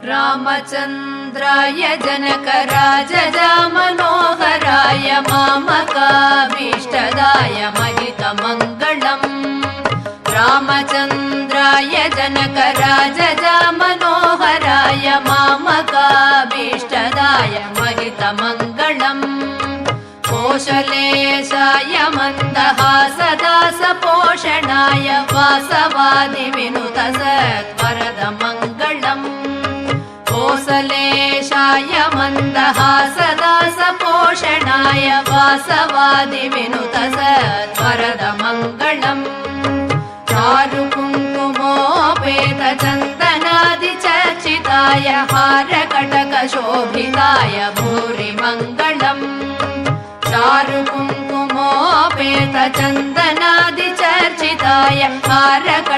रामचन्द्राय जनकराजजामनोहराय मामकाभीष्टदाय महितमङ्गलम् रामचन्द्राय जनकराजजामनोहराय मामकाभीष्टदाय महितमङ्गलम् कोशलेशाय मन्दहासदासपोषणाय वासवादिविनुतसत्वरदमङ्गलम् कोसलेशाय मन्दहासदासपोषणाय वासवादिविनुतसत्वरदमङ्गलम् चारुकुङ्कुमोपेतचन्दनादिचर्चिताय हारकटकशोभिताय भूरिमङ्गलम् चारुकुङ्कुमोपेतचन्दनादिचर्चिताय हारकटकशोभिताय